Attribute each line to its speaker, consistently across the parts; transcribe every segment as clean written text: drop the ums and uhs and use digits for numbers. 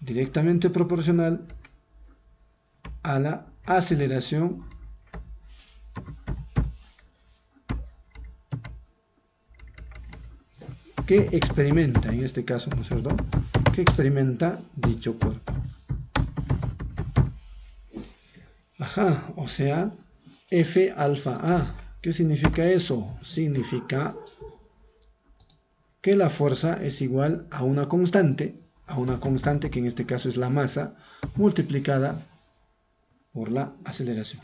Speaker 1: directamente proporcional a la aceleración que experimenta, en este caso, ¿no es cierto?, que experimenta dicho cuerpo. Ajá, o sea, F alfa A. ¿Qué significa eso? Significa que la fuerza es igual a una constante que en este caso es la masa, multiplicada por la aceleración.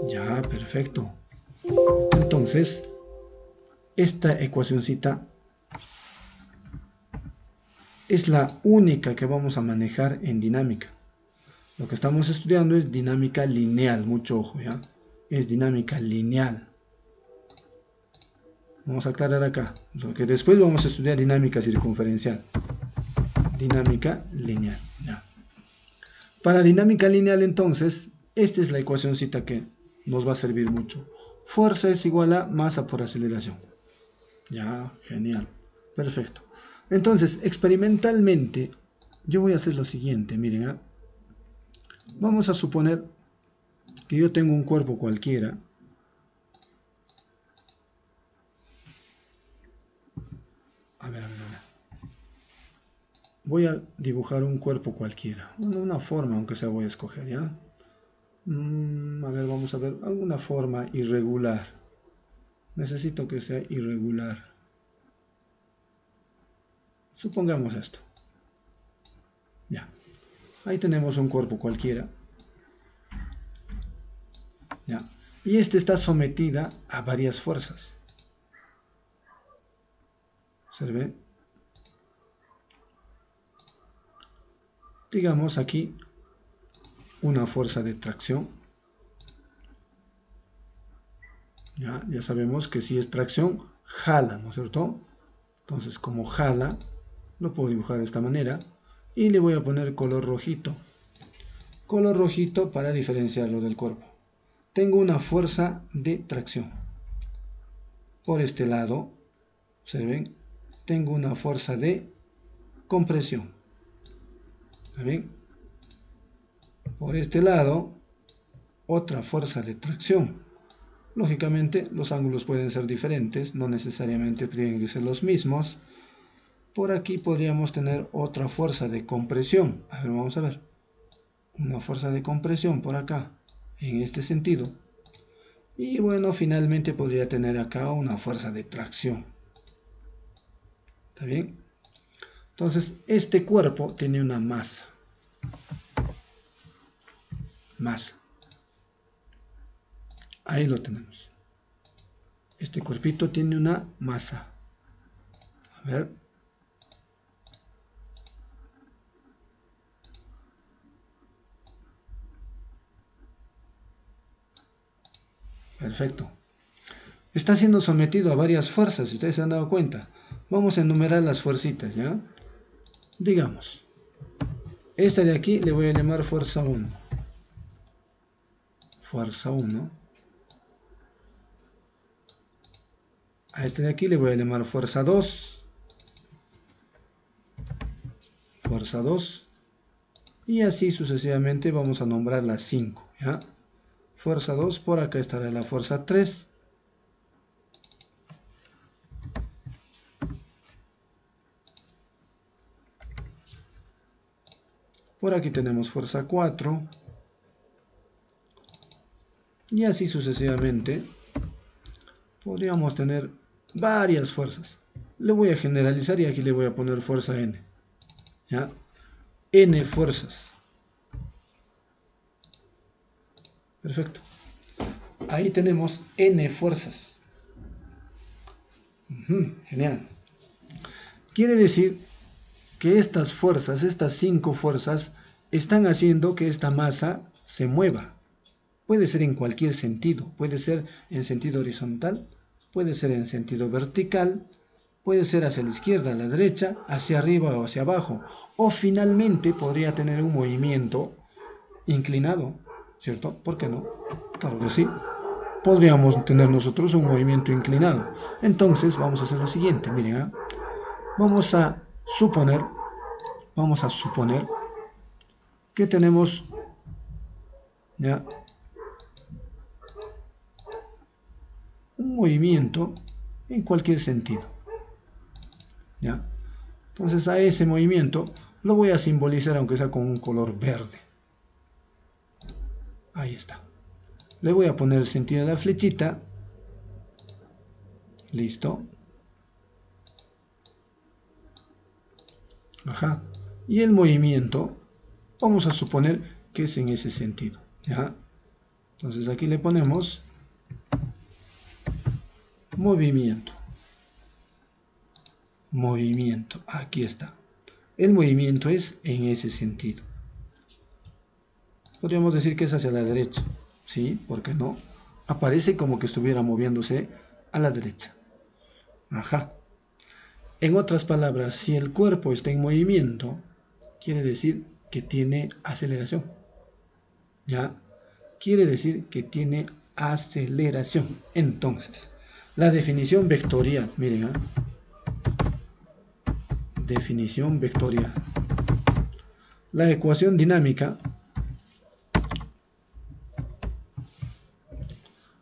Speaker 1: Ya, perfecto. Entonces, esta ecuacióncita es la única que vamos a manejar en dinámica. Lo que estamos estudiando es dinámica lineal, mucho ojo, ¿ya? Es dinámica lineal. Vamos a aclarar acá, porque después vamos a estudiar dinámica circunferencial. Dinámica lineal, ¿ya? Para dinámica lineal, entonces, esta es la ecuacióncita que nos va a servir mucho. Fuerza es igual a masa por aceleración. Ya, genial, perfecto. Entonces, experimentalmente, yo voy a hacer lo siguiente, miren, ¿eh? Vamos a suponer que yo tengo un cuerpo cualquiera. A ver. Voy a dibujar un cuerpo cualquiera. Una forma, aunque sea, voy a escoger, ¿ya? A ver, vamos a ver alguna forma irregular. Necesito que sea irregular. Supongamos esto. Ya. Ahí tenemos un cuerpo cualquiera. ¿Ya? Y este está sometida a varias fuerzas. ¿Observe? Digamos aquí una fuerza de tracción. Ya sabemos que si es tracción, jala, ¿no es cierto? Entonces, como jala, lo puedo dibujar de esta manera. Y le voy a poner color rojito. Color rojito para diferenciarlo del cuerpo. Tengo una fuerza de tracción. Por este lado, observen, tengo una fuerza de compresión. ¿Ven? Por este lado, otra fuerza de tracción. Lógicamente, los ángulos pueden ser diferentes, no necesariamente tienen que ser los mismos. Por aquí podríamos tener otra fuerza de compresión. A ver, vamos a ver. Una fuerza de compresión por acá, en este sentido. Y bueno, finalmente podría tener acá una fuerza de tracción. ¿Está bien? Entonces, este cuerpo tiene una masa. Masa. Ahí lo tenemos. Este cuerpito tiene una masa. A ver. Perfecto. Está siendo sometido a varias fuerzas, si ustedes se han dado cuenta. Vamos a enumerar las fuercitas, ¿ya? Digamos, esta de aquí le voy a llamar fuerza 1. Fuerza 1. A este de aquí le voy a llamar fuerza 2. Fuerza 2. Y así sucesivamente vamos a nombrar las 5, ¿ya? Fuerza 2, por acá estará la fuerza 3. Por aquí tenemos fuerza 4. Y así sucesivamente podríamos tener varias fuerzas. Le voy a generalizar y aquí le voy a poner fuerza N. ¿Ya? N fuerzas. Perfecto. Ahí tenemos N fuerzas. Genial. Quiere decir que estas fuerzas, estas 5 fuerzas, están haciendo que esta masa se mueva. Puede ser en cualquier sentido. Puede ser en sentido horizontal, puede ser en sentido vertical, puede ser hacia la izquierda, a la derecha, hacia arriba o hacia abajo. O finalmente podría tener un movimiento inclinado, ¿cierto? ¿Por qué no? Claro que sí. Podríamos tener nosotros un movimiento inclinado. Entonces vamos a hacer lo siguiente, miren, vamos a suponer vamos a suponer que tenemos ya un movimiento en cualquier sentido. ¿Ya? Entonces a ese movimiento lo voy a simbolizar aunque sea con un color verde. Ahí está. Le voy a poner el sentido de la flechita. Listo. Ajá. Y el movimiento vamos a suponer que es en ese sentido. ¿Ya? Entonces aquí le ponemos movimiento. Movimiento. Aquí está. El movimiento es en ese sentido. Podríamos decir que es hacia la derecha. ¿Sí? ¿Por qué no? Aparece como que estuviera moviéndose a la derecha. Ajá. En otras palabras, si el cuerpo está en movimiento, quiere decir que tiene aceleración. ¿Ya? Quiere decir que tiene aceleración. Entonces, la definición vectorial, miren, ¿eh? Definición vectorial. La ecuación dinámica.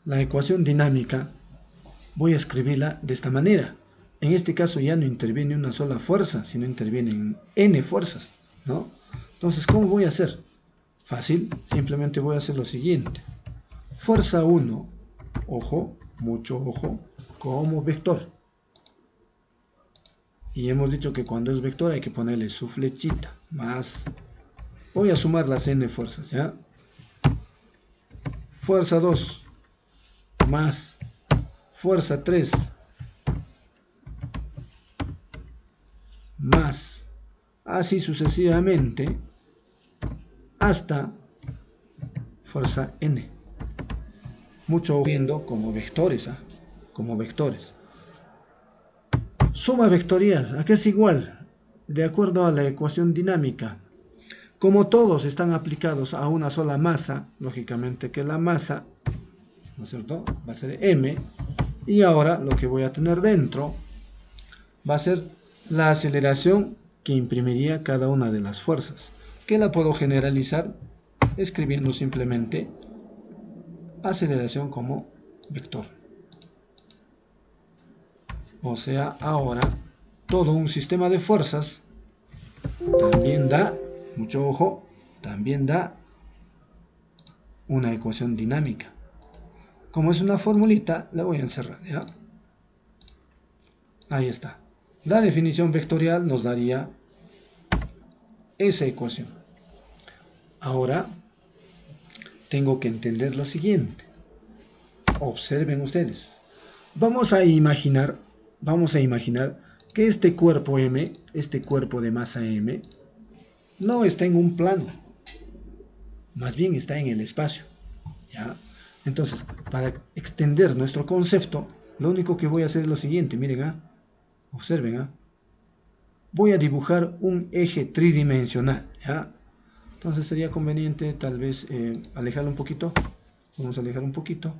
Speaker 1: La ecuación dinámica voy a escribirla de esta manera. En este caso ya no interviene una sola fuerza, sino intervienen n fuerzas, ¿no? Entonces, ¿cómo voy a hacer? Fácil, simplemente voy a hacer lo siguiente. Fuerza 1, ojo, mucho ojo, como vector. Y hemos dicho que cuando es vector hay que ponerle su flechita, más. Voy a sumar las n fuerzas, ¿ya? Fuerza 2, más. Fuerza 3, más. Así sucesivamente, hasta fuerza n. Mucho viendo como vectores, ¿eh? Como vectores. Suma vectorial, ¿a qué es igual? De acuerdo a la ecuación dinámica. Como todos están aplicados a una sola masa, lógicamente que la masa, ¿no es cierto?, va a ser m. Y ahora lo que voy a tener dentro va a ser la aceleración que imprimiría cada una de las fuerzas, que la puedo generalizar escribiendo simplemente aceleración como vector. O sea, ahora todo un sistema de fuerzas también da, mucho ojo, también da una ecuación dinámica. Como es una formulita, la voy a encerrar, ¿ya? Ahí está. La definición vectorial nos daría esa ecuación. Ahora tengo que entender lo siguiente. Observen ustedes. Vamos a imaginar que este cuerpo M, este cuerpo de masa M, no está en un plano, más bien está en el espacio, ¿ya? Entonces, para extender nuestro concepto, lo único que voy a hacer es lo siguiente, miren, observen, voy a dibujar un eje tridimensional, ¿ya? Entonces sería conveniente tal vez alejarlo un poquito, vamos a alejar un poquito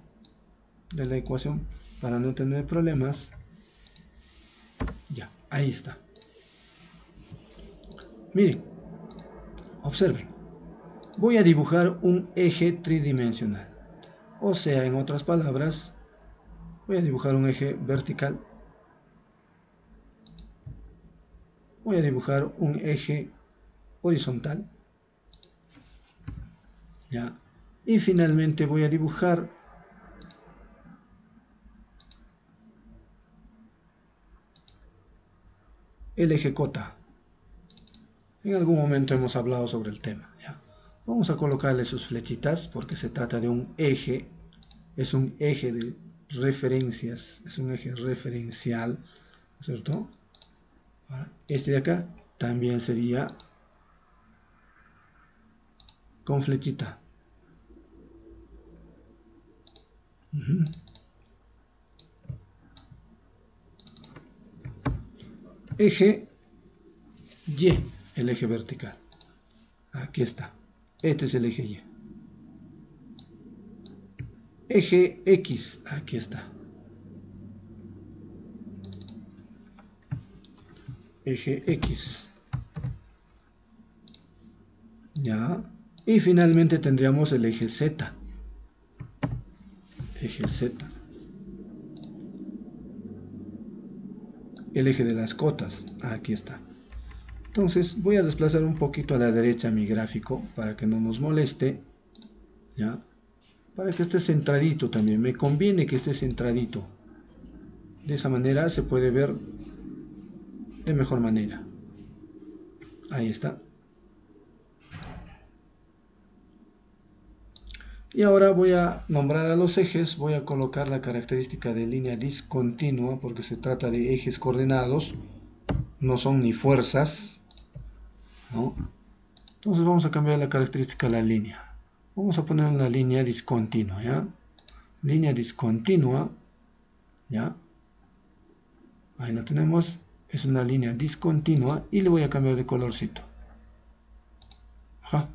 Speaker 1: de la ecuación para no tener problemas. Ya, ahí está. Miren, observen, voy a dibujar un eje tridimensional, o sea, en otras palabras, voy a dibujar un eje vertical, voy a dibujar un eje horizontal, ya, y finalmente voy a dibujar el eje cota. En algún momento hemos hablado sobre el tema, ¿ya? Vamos a colocarle sus flechitas porque se trata de un eje, es un eje de referencias, es un eje referencial, ¿cierto? Ahora, este de acá también sería con flechita. Eje Y, el eje vertical. Aquí está. Este es el eje Y. Eje X, aquí está. Eje X. ¿ya? Y finalmente tendríamos el eje Z. Eje Z. El eje de las cotas. Aquí está. Entonces voy a desplazar un poquito a la derecha mi gráfico para que no nos moleste, ¿ya? Para que esté centradito también. Me conviene que esté centradito. De esa manera se puede ver de mejor manera. Ahí está. Y ahora voy a nombrar a los ejes. Voy a colocar la característica de línea discontinua porque se trata de ejes coordenados. No son ni fuerzas, ¿no? Entonces vamos a cambiar la característica de la línea. Vamos a poner una línea discontinua, ¿ya? Línea discontinua, ¿ya? Ahí lo tenemos. Es una línea discontinua y le voy a cambiar de colorcito. Ajá.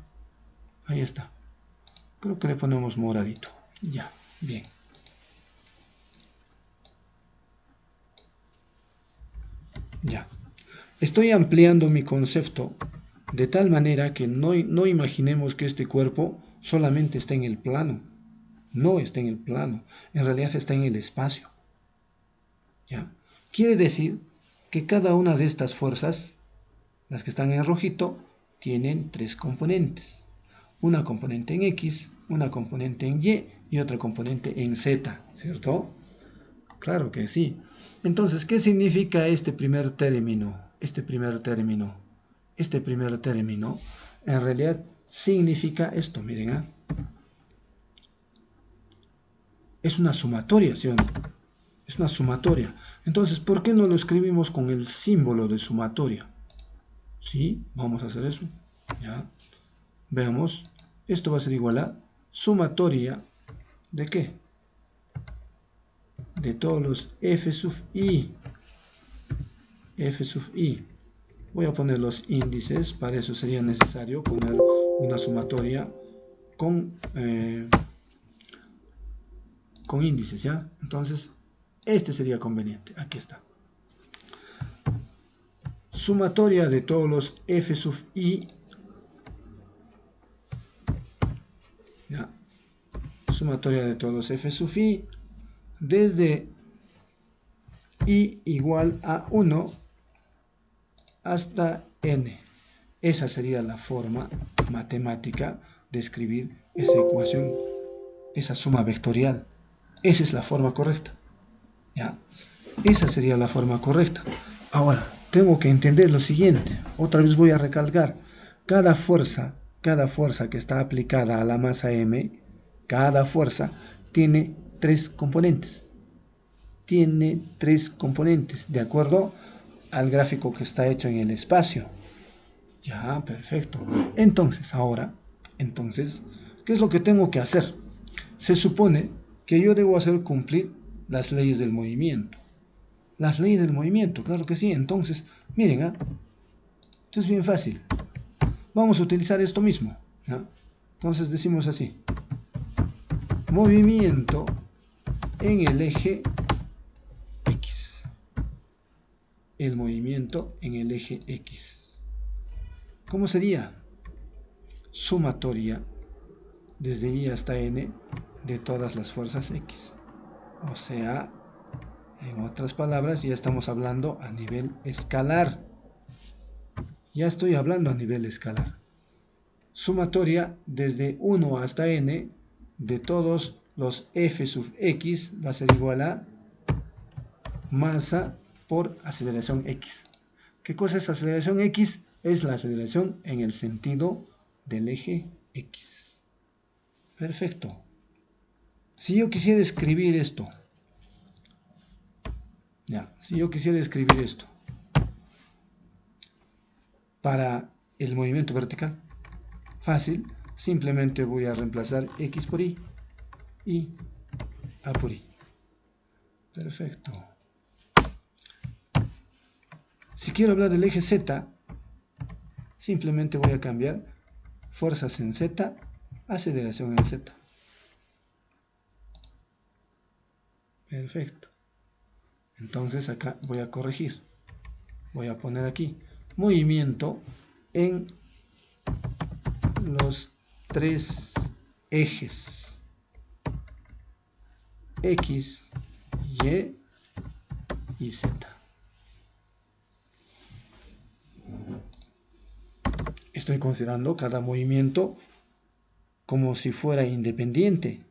Speaker 1: Ahí está. Creo que le ponemos moradito. Ya, bien. Ya. Estoy ampliando mi concepto de tal manera que no imaginemos que este cuerpo solamente está en el plano. No está en el plano. En realidad está en el espacio. ¿Ya? Quiere decir que cada una de estas fuerzas, las que están en rojito, tienen tres componentes. Una componente en X, una componente en Y y otra componente en Z, ¿cierto? Claro que sí. Entonces, ¿qué significa este primer término? Este primer término en realidad significa esto, miren, ¿eh? Es una sumatoria, ¿sí o no? Es una sumatoria. Entonces, ¿por qué no lo escribimos con el símbolo de sumatoria? ¿Sí? Vamos a hacer eso. ¿Ya? Veamos. Esto va a ser igual a sumatoria ¿de qué? De todos los f sub i. F sub i. Voy a poner los índices. Para eso sería necesario poner una sumatoria con índices, ¿ya? Entonces, este sería conveniente. Aquí está. Sumatoria de todos los f sub i. ¿Ya? Sumatoria de todos los f sub i desde i igual a 1 hasta n. Esa sería la forma matemática de escribir esa ecuación, esa suma vectorial. Esa es la forma correcta. ¿Ya? Esa sería la forma correcta. Ahora, tengo que entender lo siguiente. Otra vez voy a recalcar. Cada fuerza que está aplicada a la masa m, cada fuerza tiene tres componentes. Tiene tres componentes, de acuerdo al gráfico que está hecho en el espacio. Ya, perfecto. Entonces, ¿qué es lo que tengo que hacer? Se supone que yo debo hacer cumplir las leyes del movimiento. Las leyes del movimiento, claro que sí. Entonces, miren, esto es bien fácil. Vamos a utilizar esto mismo, ¿ya? Entonces decimos así: movimiento en el eje X. El movimiento en el eje X. ¿Cómo sería? Sumatoria desde I hasta N de todas las fuerzas X. O sea, en otras palabras, ya estamos hablando a nivel escalar. Ya estoy hablando a nivel escalar. Sumatoria desde 1 hasta n de todos los f sub x va a ser igual a masa por aceleración x. ¿Qué cosa es aceleración x? Es la aceleración en el sentido del eje x. Perfecto. Si yo quisiera escribir esto, para el movimiento vertical, fácil, simplemente voy a reemplazar x por y a por y. Perfecto. Si quiero hablar del eje z, simplemente voy a cambiar fuerzas en z, aceleración en z. Perfecto. Entonces acá voy a corregir. Voy a poner aquí movimiento en los tres ejes X, Y y Z. Estoy considerando cada movimiento como si fuera independiente.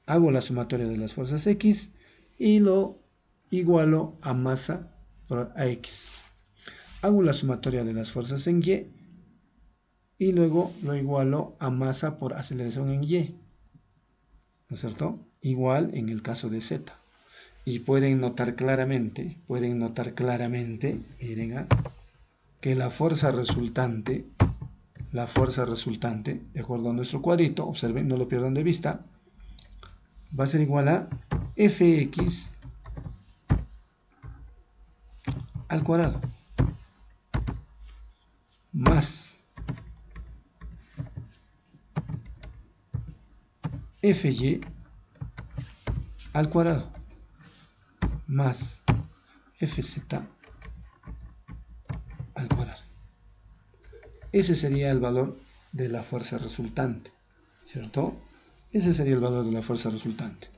Speaker 1: Hago la sumatoria de las fuerzas X y lo igualo a masa por AX. Hago la sumatoria de las fuerzas en Y y luego lo igualo a masa por aceleración en Y. ¿No es cierto? Igual en el caso de Z. Y pueden notar claramente, miren, que la fuerza resultante, de acuerdo a nuestro cuadrito, observen, no lo pierdan de vista, va a ser igual a Fx al cuadrado más Fy al cuadrado más Fz al cuadrado. Ese sería el valor de la fuerza resultante, ¿cierto? Ese sería el valor de la fuerza resultante.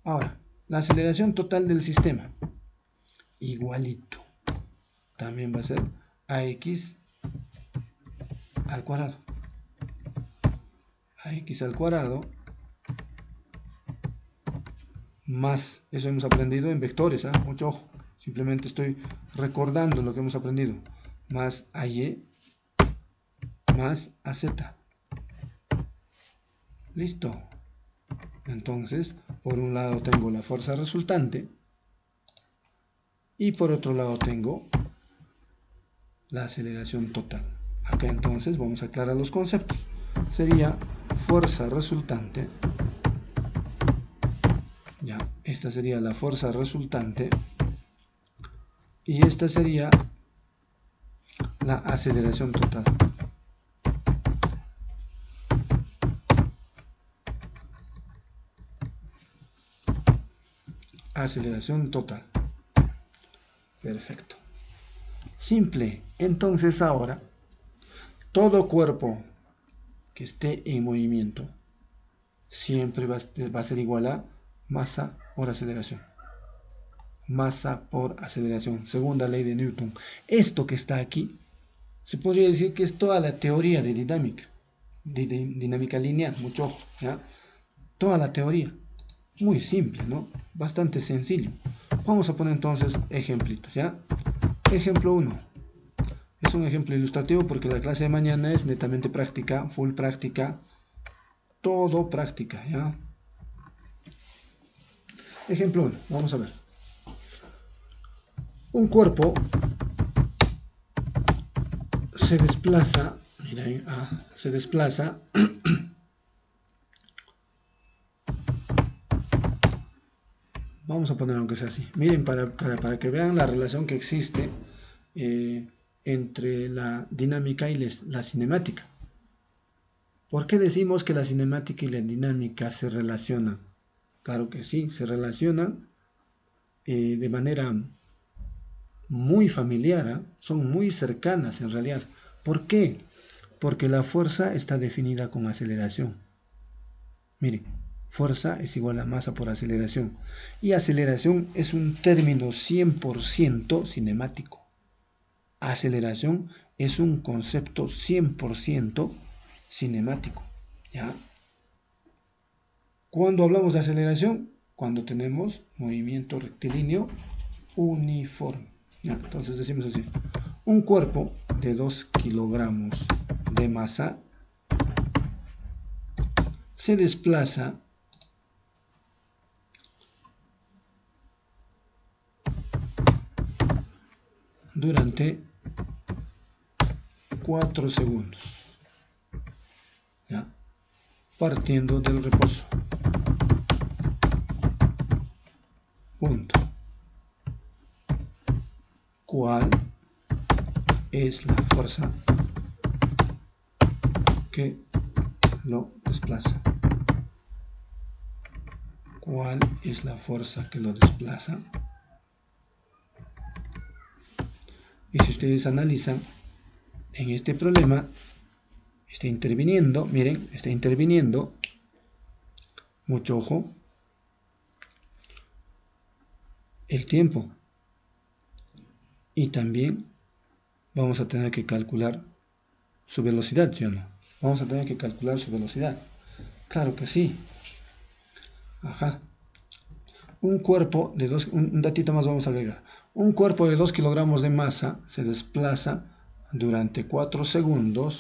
Speaker 1: Ahora, la aceleración total del sistema, igualito, también va a ser AX al cuadrado. AX al cuadrado más, eso hemos aprendido en vectores, mucho ojo, simplemente estoy recordando lo que hemos aprendido, más AY más AZ. Listo. Entonces, por un lado tengo la fuerza resultante y por otro lado tengo la aceleración total. Acá entonces vamos a aclarar los conceptos. Sería fuerza resultante. Ya, esta sería la fuerza resultante y esta sería la aceleración total. Aceleración total. Perfecto. Simple. Entonces ahora, todo cuerpo que esté en movimiento siempre va a ser igual a masa por aceleración. Masa por aceleración. Segunda ley de Newton. Esto que está aquí, se podría decir que es toda la teoría de dinámica. De dinámica lineal. Mucho ojo, ¿ya? Toda la teoría. Muy simple, ¿no? Bastante sencillo. Vamos a poner entonces ejemplitos, ¿ya? Ejemplo 1. Es un ejemplo ilustrativo porque la clase de mañana es netamente práctica, full práctica, todo práctica, ¿ya? Ejemplo 1. Vamos a ver. Un cuerpo se desplaza, miren, se desplaza vamos a poner aunque sea así. Miren, para que vean la relación que existe entre la dinámica y la cinemática. ¿Por qué decimos que la cinemática y la dinámica se relacionan? Claro que sí, se relacionan de manera muy familiar, son muy cercanas en realidad. ¿Por qué? Porque la fuerza está definida con aceleración. Miren. Fuerza es igual a masa por aceleración. Y aceleración es un término 100% cinemático. Aceleración es un concepto 100% cinemático. ¿Ya? ¿Cuándo hablamos de aceleración? Cuando tenemos movimiento rectilíneo uniforme. ¿Ya? Entonces decimos así. Un cuerpo de 2 kilogramos de masa se desplaza durante 4 segundos, ¿ya? Partiendo del reposo. Punto. ¿Cuál es la fuerza que lo desplaza? ¿Cuál es la fuerza que lo desplaza? Y si ustedes analizan, en este problema está interviniendo, miren, está interviniendo, mucho ojo, el tiempo. Y también vamos a tener que calcular su velocidad, ¿sí o no? Vamos a tener que calcular su velocidad. Claro que sí. Ajá. Un cuerpo de un datito más vamos a agregar. Un cuerpo de 2 kilogramos de masa se desplaza durante 4 segundos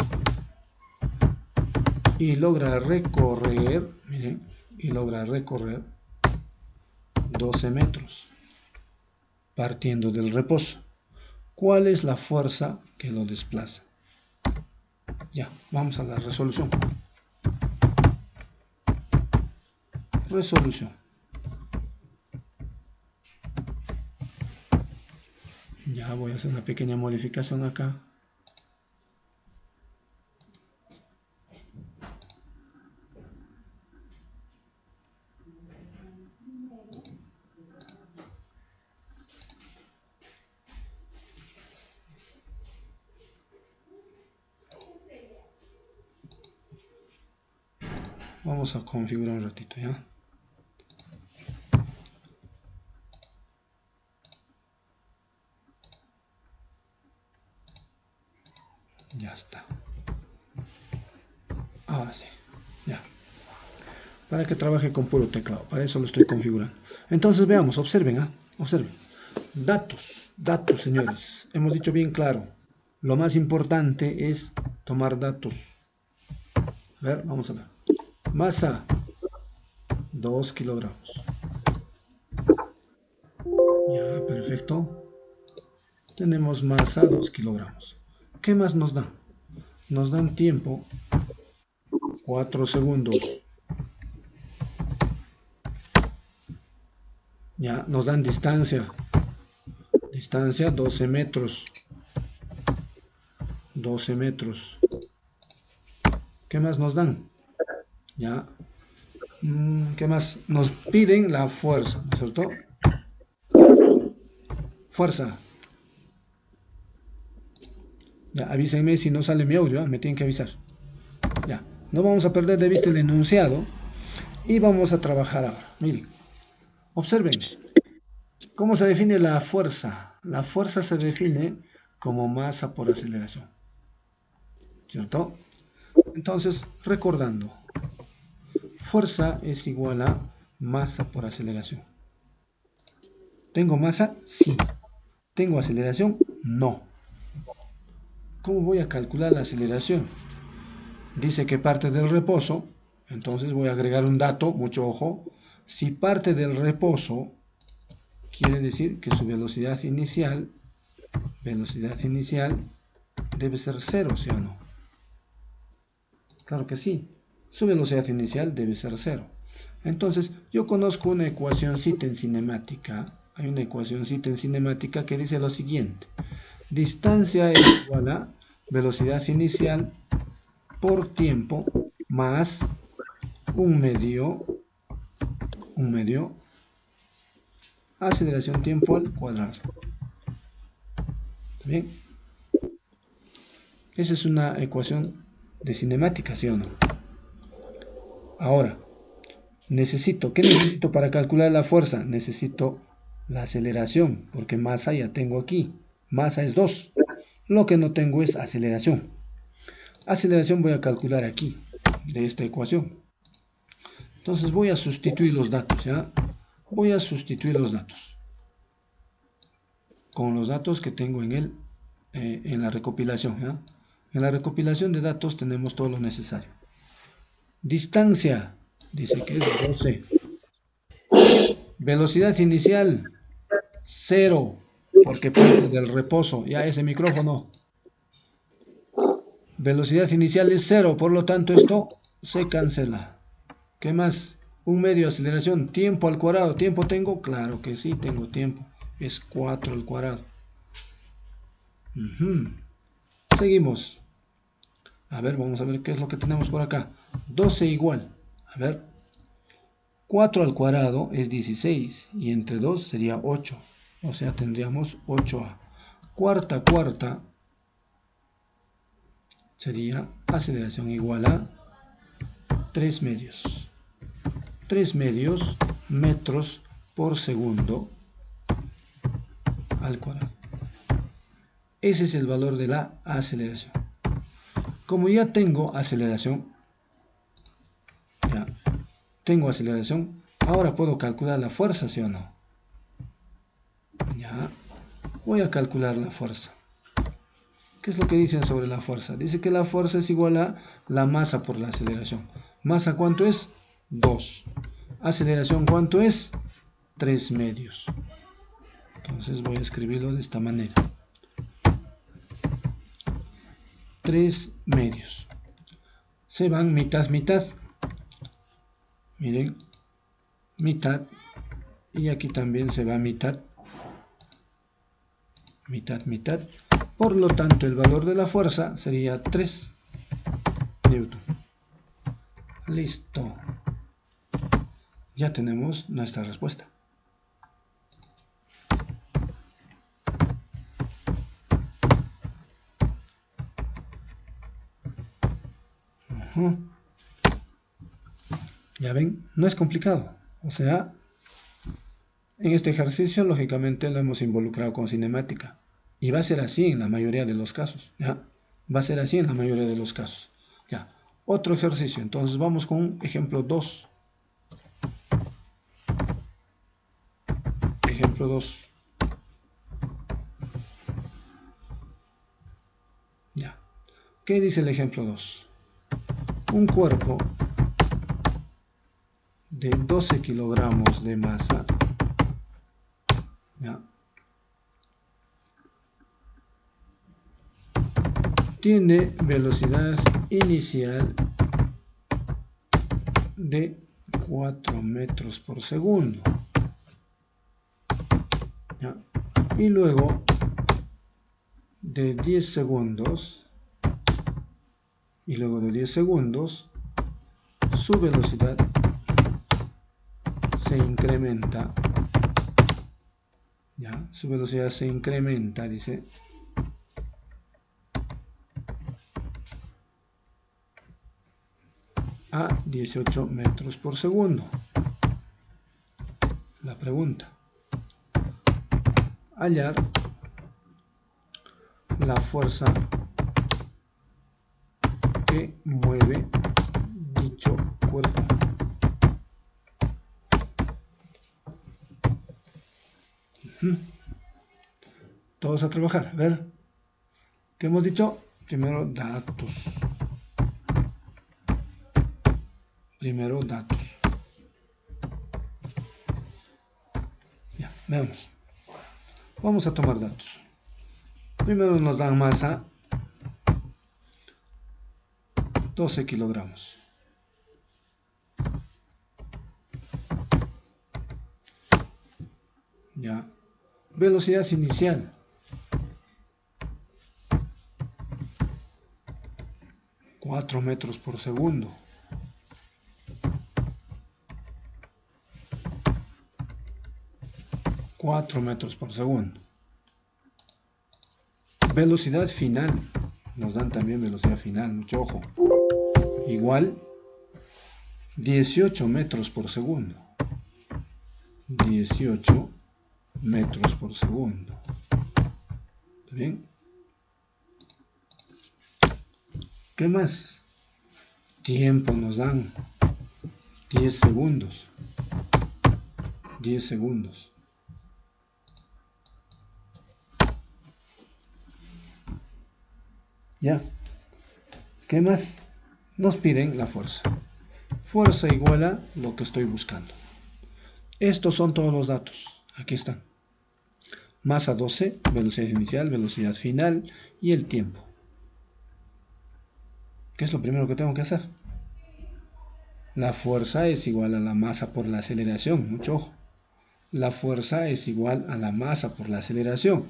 Speaker 1: y logra recorrer, miren, y logra recorrer 12 metros, partiendo del reposo. ¿Cuál es la fuerza que lo desplaza? Ya, vamos a la resolución. Resolución. Ya voy a hacer una pequeña modificación acá. Vamos a configurar un ratito, ¿ya? Ya está. Ahora sí, ya. Para que trabaje con puro teclado, para eso lo estoy configurando. Entonces veamos, observen, observen. Datos, señores. Hemos dicho bien claro. Lo más importante es tomar datos. A ver, vamos a ver. Masa, 2 kilogramos. Ya, perfecto. Tenemos masa, 2 kilogramos. ¿Qué más nos dan? Nos dan tiempo, 4 segundos. Ya, nos dan distancia. Distancia, 12 metros. 12 metros. ¿Qué más nos dan? Ya. ¿Qué más? Nos piden la fuerza, ¿no es cierto? Fuerza. Ya, avísenme si no sale mi audio, me tienen que avisar. Ya, no vamos a perder de vista el enunciado y vamos a trabajar ahora. Miren, observen, ¿cómo se define la fuerza? La fuerza se define como masa por aceleración, ¿cierto? Entonces, recordando, fuerza es igual a masa por aceleración. ¿Tengo masa? Sí. ¿Tengo aceleración? No. ¿Cómo voy a calcular la aceleración? Dice que parte del reposo, entonces voy a agregar un dato, mucho ojo. Si parte del reposo, quiere decir que su velocidad inicial debe ser 0, ¿sí o no? Claro que sí, su velocidad inicial debe ser 0. Entonces, yo conozco una ecuacióncita en cinemática, hay una ecuacióncita en cinemática que dice lo siguiente. Distancia es igual a velocidad inicial por tiempo más un medio aceleración tiempo al cuadrado. Bien, esa es una ecuación de cinemática, ¿sí o no? Ahora, ¿qué necesito para calcular la fuerza? Necesito la aceleración, porque masa ya tengo aquí. Masa es 2. Lo que no tengo es aceleración. Aceleración voy a calcular aquí, de esta ecuación. Entonces voy a sustituir los datos, ¿ya? Voy a sustituir los datos con los datos que tengo en la recopilación, ¿ya? En la recopilación de datos tenemos todo lo necesario. Distancia, dice que es 12. Velocidad inicial, 0, porque parte del reposo, ya ese micrófono. Velocidad inicial es 0, por lo tanto esto se cancela. ¿Qué más? Un medio de aceleración, tiempo al cuadrado. ¿Tiempo tengo? Claro que sí, tengo tiempo. Es 4 al cuadrado. Seguimos. A ver, vamos a ver qué es lo que tenemos por acá. 12 igual. A ver. 4 al cuadrado es 16 y entre 2 sería 8. O sea, tendríamos 8a. Cuarta sería aceleración igual a 3 medios. 3 medios metros por segundo al cuadrado. Ese es el valor de la aceleración. Como ya tengo aceleración, ahora puedo calcular la fuerza, ¿sí o no? Ya, voy a calcular la fuerza. ¿Qué es lo que dicen sobre la fuerza? Dice que la fuerza es igual a la masa por la aceleración. ¿Masa cuánto es? 2. Aceleración ¿cuánto es? 3 medios. Entonces voy a escribirlo de esta manera. 3 medios. Se van mitad, mitad. Miren, mitad. Y aquí también se va mitad. Mitad, mitad. Por lo tanto, el valor de la fuerza sería 3 newton. Listo. Ya tenemos nuestra respuesta. Ya ven, no es complicado. O sea, en este ejercicio lógicamente lo hemos involucrado con cinemática. Y va a ser así en la mayoría de los casos. ¿Ya? Va a ser así en la mayoría de los casos. Ya. Otro ejercicio. Entonces vamos con ejemplo 2. Ejemplo 2. Ya. ¿Qué dice el ejemplo 2? Un cuerpo de 12 kilogramos de masa. ¿Ya? Tiene velocidad inicial de 4 metros por segundo. ¿Ya? Y luego de 10 segundos, su velocidad se incrementa. ¿Ya? Su velocidad se incrementa, dice, a 18 metros por segundo. La pregunta: hallar la fuerza que mueve dicho cuerpo. Todos a trabajar. A ver, ¿qué hemos dicho? Primero datos. Ya, veamos. Vamos a tomar datos. Primero nos dan masa 12 kilogramos. Ya. Velocidad inicial. 4 metros por segundo. Velocidad final. Nos dan también velocidad final, mucho ojo. Igual 18 metros por segundo. 18 metros por segundo. ¿Está bien? ¿Qué más? Tiempo nos dan 10 segundos. 10 segundos. Ya. ¿Qué más? Nos piden la fuerza. Fuerza igual a lo que estoy buscando. Estos son todos los datos. Aquí están. Masa 12, velocidad inicial, velocidad final y el tiempo. ¿Qué es lo primero que tengo que hacer? La fuerza es igual a la masa por la aceleración. Mucho ojo. La fuerza es igual a la masa por la aceleración.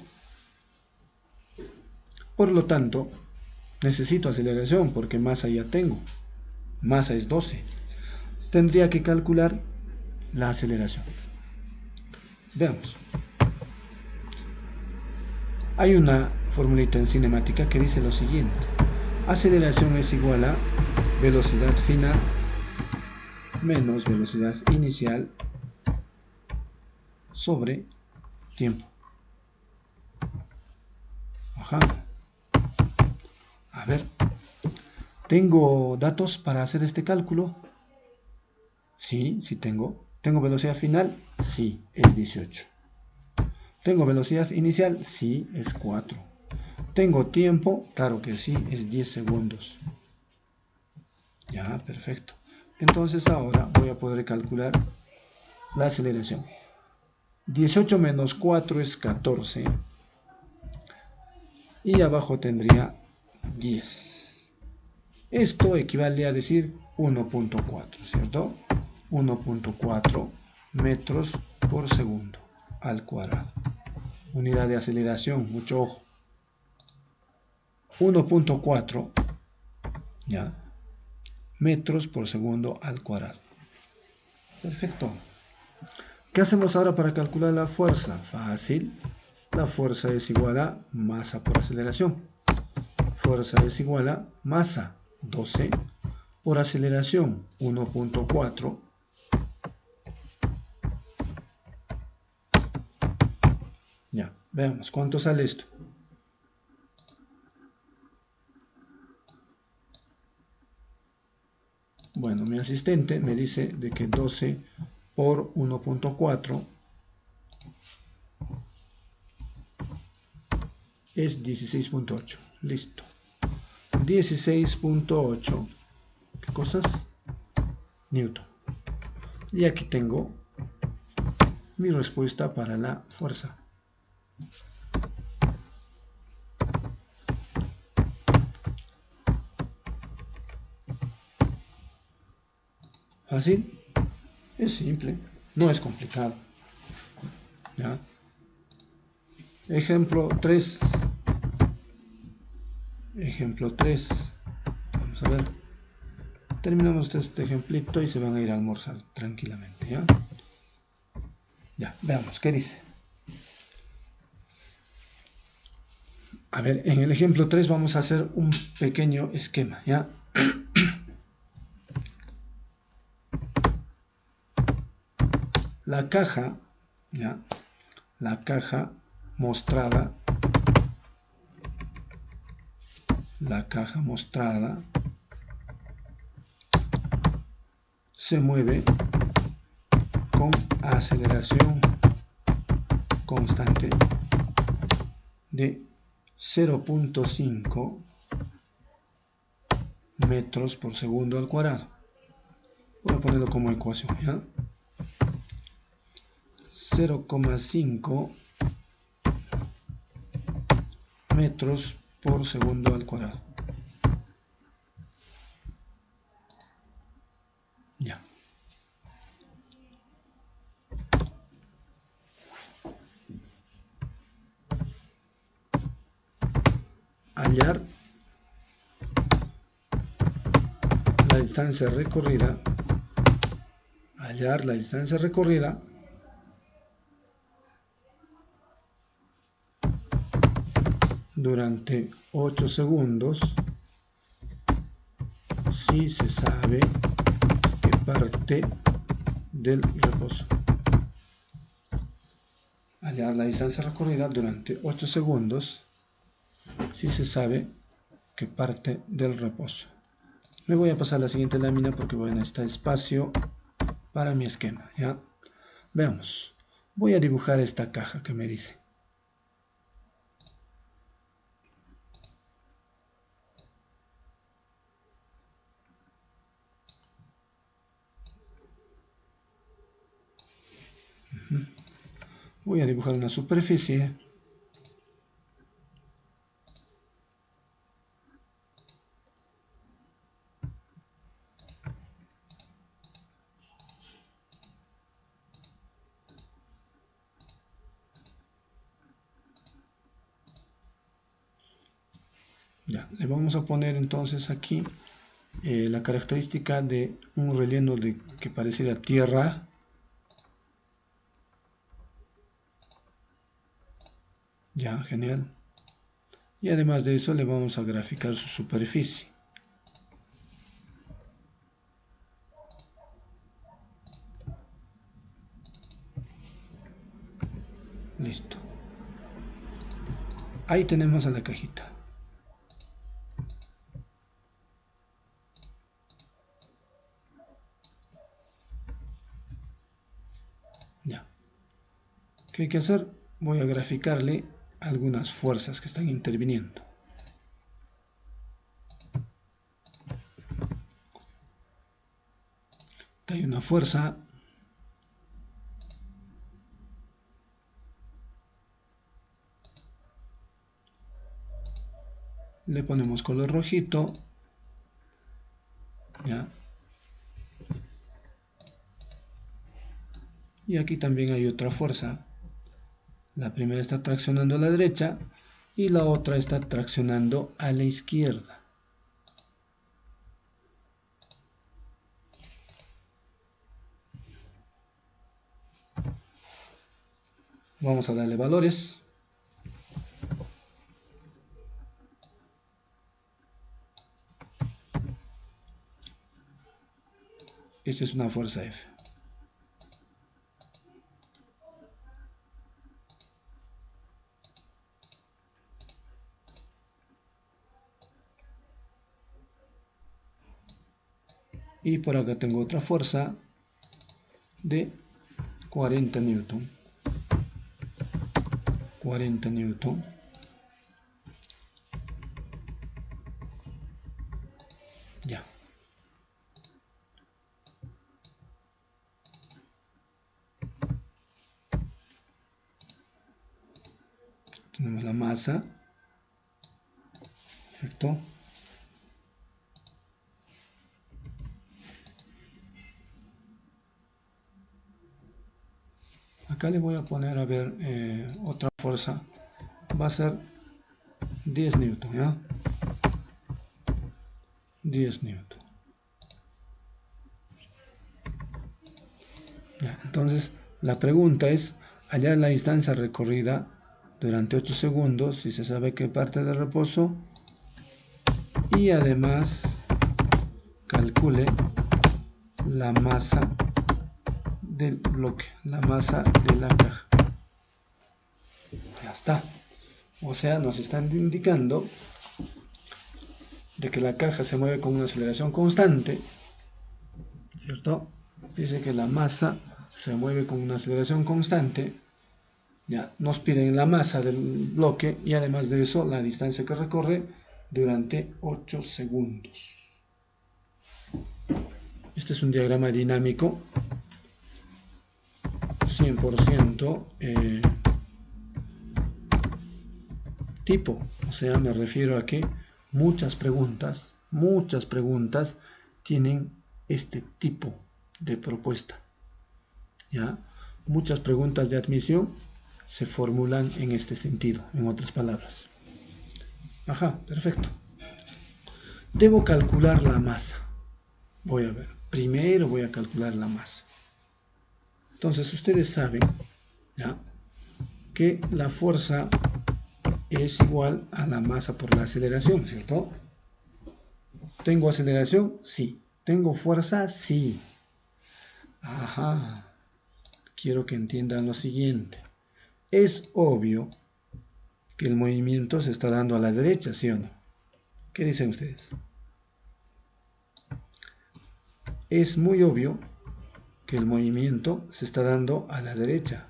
Speaker 1: Por lo tanto, necesito aceleración porque masa ya tengo. Masa es 12. Tendría que calcular la aceleración. Veamos. Hay una formulita en cinemática que dice lo siguiente. Aceleración es igual a velocidad final menos velocidad inicial sobre tiempo. Ajá. A ver, ¿tengo datos para hacer este cálculo? Sí, sí tengo. ¿Tengo velocidad final? Sí, es 18. ¿Tengo velocidad inicial? Sí, es 4. ¿Tengo tiempo? Claro que sí, es 10 segundos. Ya, perfecto. Entonces ahora voy a poder calcular la aceleración. 18 menos 4 es 14. Y abajo tendría 10. Esto equivale a decir 1.4, ¿cierto? 1.4 metros por segundo al cuadrado. Unidad de aceleración, mucho ojo. 1.4 ya, metros por segundo al cuadrado. Perfecto. ¿Qué hacemos ahora para calcular la fuerza? Fácil. La fuerza es igual a masa por aceleración. Fuerza es igual a masa, 12, por aceleración, 1.4. Ya, veamos, ¿cuánto sale esto? Bueno, mi asistente me dice de que 12 por 1.4 es 16.8. Listo. 16.8. ¿Qué cosas? Newton. Y aquí tengo mi respuesta para la fuerza. ¿Fácil? Es simple, no es complicado. ¿Ya? Ejemplo 3. Ejemplo 3. Vamos a ver. Terminamos este ejemplito y se van a ir a almorzar tranquilamente. ¿Ya? Ya, veamos qué dice. A ver, en el ejemplo 3 vamos a hacer un pequeño esquema. ¿Ya? La caja, ¿ya? La caja mostrada, se mueve con aceleración constante de 0.5 metros por segundo al cuadrado. Voy a ponerlo como ecuación, ¿ya? 0,5 metros por segundo al cuadrado. Ya. Hallar la distancia recorrida. Hallar la distancia recorrida durante 8 segundos si se sabe que parte del reposo. Hallar la distancia recorrida durante 8 segundos si se sabe que parte del reposo. Me voy a pasar a la siguiente lámina porque voy a necesitar espacio para mi esquema. ¿Ya? Veamos. Voy a dibujar esta caja que me dice. Voy a dibujar una superficie. Ya, le vamos a poner entonces aquí la característica de un relleno que pareciera tierra. Ya, genial. Y además de eso le vamos a graficar su superficie. Listo. Ahí tenemos a la cajita. Ya. ¿Qué hay que hacer? Voy a graficarle algunas fuerzas que están interviniendo. Hay una fuerza le ponemos color rojito, ¿ya? Y aquí también hay otra fuerza. La primera está traccionando a la derecha y la otra está traccionando a la izquierda. Vamos a darle valores. Esta es una fuerza F. Y por acá tengo otra fuerza de 40 newton. 40 newton. Ya. Tenemos la masa. Perfecto. Acá le voy a poner a ver otra fuerza. Va a ser 10 newton, ¿ya? 10 newton. Ya, entonces, la pregunta es, hallar la distancia recorrida durante 8 segundos, si se sabe qué parte de reposo, y además calcule la masa del bloque, la masa de la caja. Ya está. O sea, nos están indicando de que la caja se mueve con una aceleración constante, ¿cierto? Dice que la masa se mueve con una aceleración constante. Ya nos piden la masa del bloque y además de eso la distancia que recorre durante 8 segundos. Este es un diagrama dinámico 100% tipo, o sea, me refiero a que muchas preguntas tienen este tipo de propuesta, ¿ya? Muchas preguntas de admisión se formulan en este sentido, en otras palabras. Ajá, perfecto. Debo calcular la masa. Voy a ver, primero voy a calcular la masa. Entonces ustedes saben, ¿ya?, que la fuerza es igual a la masa por la aceleración, ¿cierto? ¿Tengo aceleración? Sí. ¿Tengo fuerza? Sí. Ajá. Quiero que entiendan lo siguiente. Es obvio que el movimiento se está dando a la derecha, ¿sí o no? ¿Qué dicen ustedes? Es muy obvio que el movimiento se está dando a la derecha.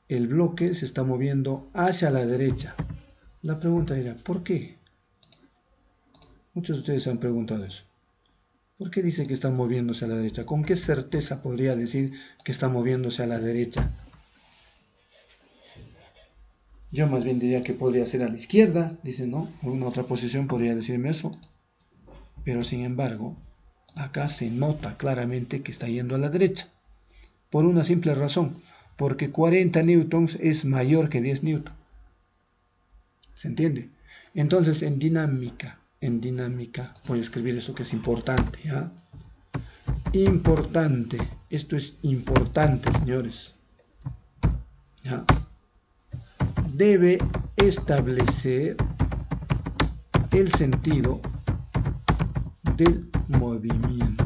Speaker 1: El bloque se está moviendo hacia la derecha. La pregunta era, ¿por qué? Muchos de ustedes se han preguntado eso. ¿Por qué dice que está moviéndose a la derecha? ¿Con qué certeza podría decir que está moviéndose a la derecha? Yo más bien diría que podría ser a la izquierda, dice, ¿no? En una otra posición podría decirme eso. Pero sin embargo, acá se nota claramente que está yendo a la derecha. Por una simple razón, porque 40 newtons es mayor que 10 newtons. ¿Se entiende? Entonces, en dinámica, voy a escribir eso que es importante, ¿ya? Importante, esto es importante, señores, ¿ya? Debe establecer el sentido del movimiento.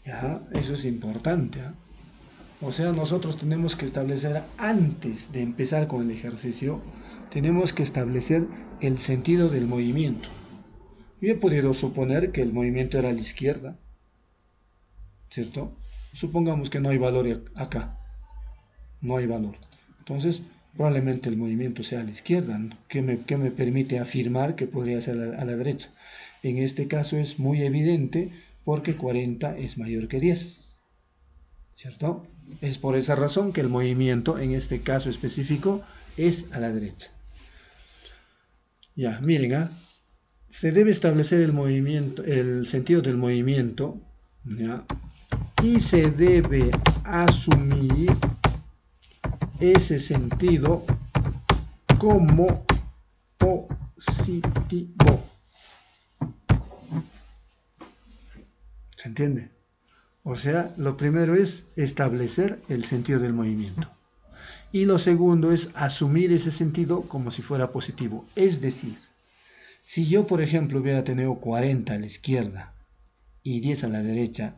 Speaker 1: ¿Ya? Eso es importante, ¿eh? O sea, nosotros tenemos que establecer, antes de empezar con el ejercicio, tenemos que establecer el sentido del movimiento. Yo he podido suponer que el movimiento era a la izquierda, ¿cierto? Supongamos que no hay valor acá, no hay valor. Entonces, probablemente el movimiento sea a la izquierda, ¿no? que me permite afirmar que podría ser a la derecha. En este caso es muy evidente porque 40 es mayor que 10. ¿Cierto? Es por esa razón que el movimiento, en este caso específico, es a la derecha. Ya, miren, ¿eh? Se debe establecer el movimiento, el sentido del movimiento, ¿ya? Y se debe asumir ese sentido como positivo. ¿Se entiende? O sea, lo primero es establecer el sentido del movimiento. Y lo segundo es asumir ese sentido como si fuera positivo. Es decir, si yo, por ejemplo, hubiera tenido 40 a la izquierda y 10 a la derecha,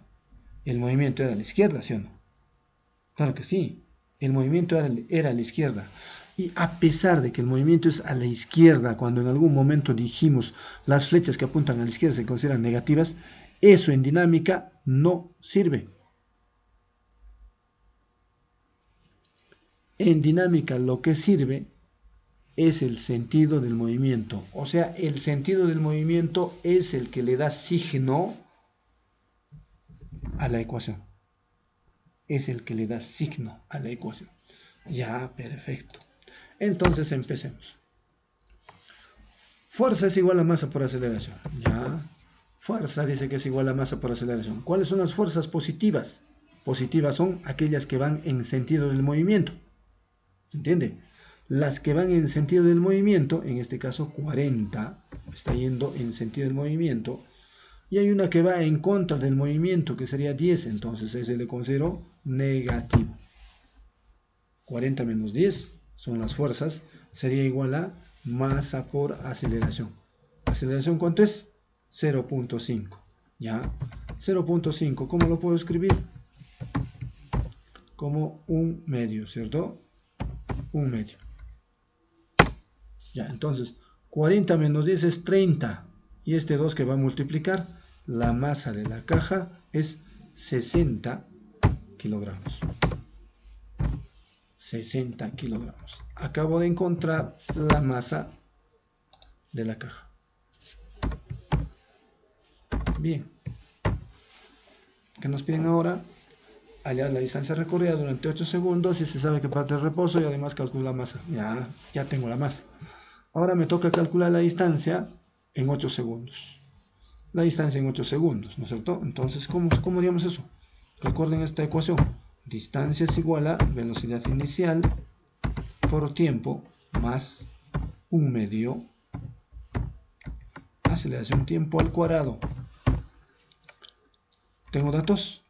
Speaker 1: el movimiento era a la izquierda, ¿sí o no? Claro que sí, el movimiento era a la izquierda. Y a pesar de que el movimiento es a la izquierda, cuando en algún momento dijimos las flechas que apuntan a la izquierda se consideran negativas, eso en dinámica no sirve. En dinámica lo que sirve es el sentido del movimiento. O sea, el sentido del movimiento es el que le da signo a la ecuación. Es el que le da signo a la ecuación. Ya, perfecto. Entonces empecemos. Fuerza es igual a masa por aceleración. Ya. Fuerza dice que es igual a masa por aceleración. ¿Cuáles son las fuerzas positivas? Positivas son aquellas que van en sentido del movimiento. ¿Se entiende? Las que van en sentido del movimiento, en este caso 40, está yendo en sentido del movimiento. Y hay una que va en contra del movimiento, que sería 10, entonces ese le considero negativo. 40 menos 10 son las fuerzas, sería igual a masa por aceleración. ¿Aceleración cuánto es? 0.5. ¿Ya? 0.5, ¿cómo lo puedo escribir? Como un medio, ¿cierto? Un medio. Ya, entonces, 40 menos 10 es 30. Y este 2 que va a multiplicar, la masa de la caja es 60 kilogramos. 60 kilogramos. Acabo de encontrar la masa de la caja. Bien. ¿Qué nos piden ahora? Hallar la distancia recorrida durante 8 segundos y se sabe que parte del reposo y además calcula la masa. Ya tengo la masa. Ahora me toca calcular la distancia en 8 segundos. La distancia en 8 segundos, ¿no es cierto? Entonces, ¿cómo haríamos eso? Recuerden esta ecuación. Distancia es igual a velocidad inicial por tiempo más un medio aceleración tiempo al cuadrado. ¿Tengo datos?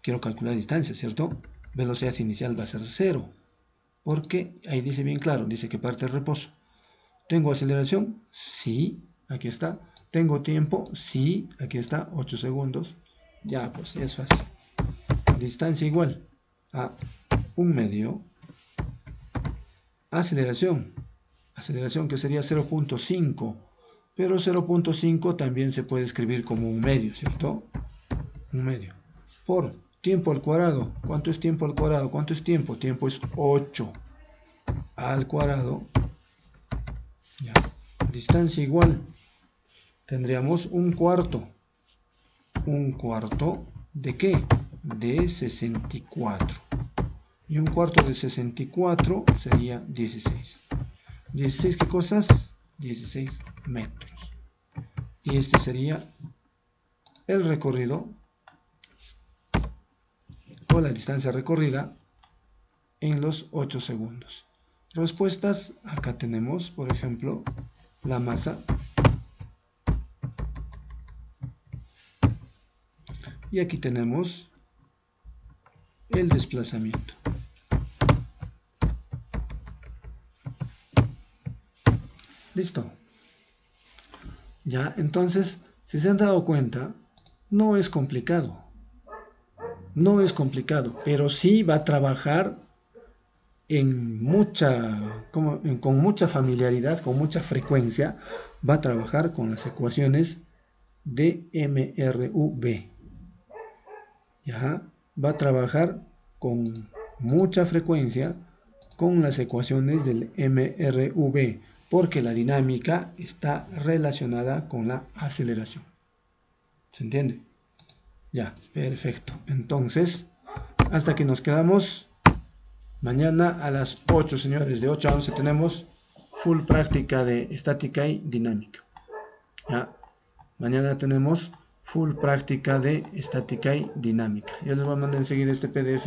Speaker 1: Quiero calcular distancia, ¿cierto? Velocidad inicial va a ser 0. Porque ahí dice bien claro, dice que parte el reposo. ¿Tengo aceleración? Sí, aquí está. ¿Tengo tiempo? Sí, aquí está, 8 segundos. Ya, pues es fácil. Distancia igual a un medio. Aceleración que sería 0.5. Pero 0.5 también se puede escribir como un medio, ¿cierto? Un medio. Por tiempo al cuadrado. ¿Cuánto es tiempo al cuadrado? ¿Cuánto es tiempo? Tiempo es 8 al cuadrado. Ya. Distancia igual. Tendríamos un cuarto. ¿Un cuarto de qué? De 64. Y un cuarto de 64 sería 16. ¿16 qué cosas? 16 metros. Y este sería el recorrido o la distancia recorrida en los 8 segundos. Respuestas, acá tenemos, por ejemplo, la masa. Y aquí tenemos el desplazamiento. Listo. Ya, entonces, si se han dado cuenta, no es complicado. No es complicado, pero sí va a trabajar con mucha familiaridad, con mucha frecuencia, va a trabajar con las ecuaciones de MRV. ¿Ya? Va a trabajar con mucha frecuencia con las ecuaciones del MRV, porque la dinámica está relacionada con la aceleración. ¿Se entiende? Ya, perfecto. Entonces, hasta que nos quedamos. Mañana a las 8, señores, de 8 a 11 tenemos full práctica de estática y dinámica. ¿Ya? Mañana tenemos full práctica de estática y dinámica. Yo les voy a mandar enseguida este PDF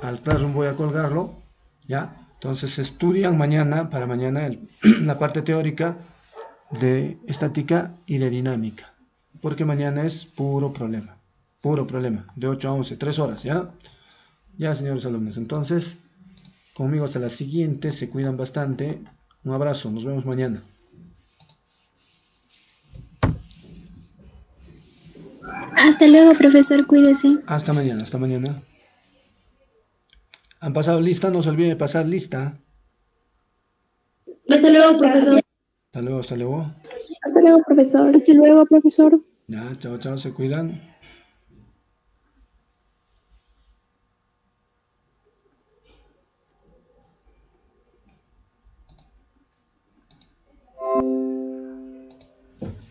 Speaker 1: al Classroom, voy a colgarlo. ¿Ya? Entonces estudian mañana, para mañana, la parte teórica de estática y de dinámica. Porque mañana es puro problema, de 8 a 11, 3 horas, ¿ya? Ya, señores alumnos, entonces, conmigo hasta la siguiente, se cuidan bastante. Un abrazo, nos vemos mañana.
Speaker 2: Hasta luego, profesor, cuídese.
Speaker 1: Hasta mañana, hasta mañana. ¿Han pasado lista? No se olviden de pasar lista.
Speaker 3: Hasta luego, profesor.
Speaker 1: Hasta luego, hasta luego.
Speaker 2: Hasta luego, profesor. Hasta luego, profesor.
Speaker 1: Ya, chao, chao, se cuidan.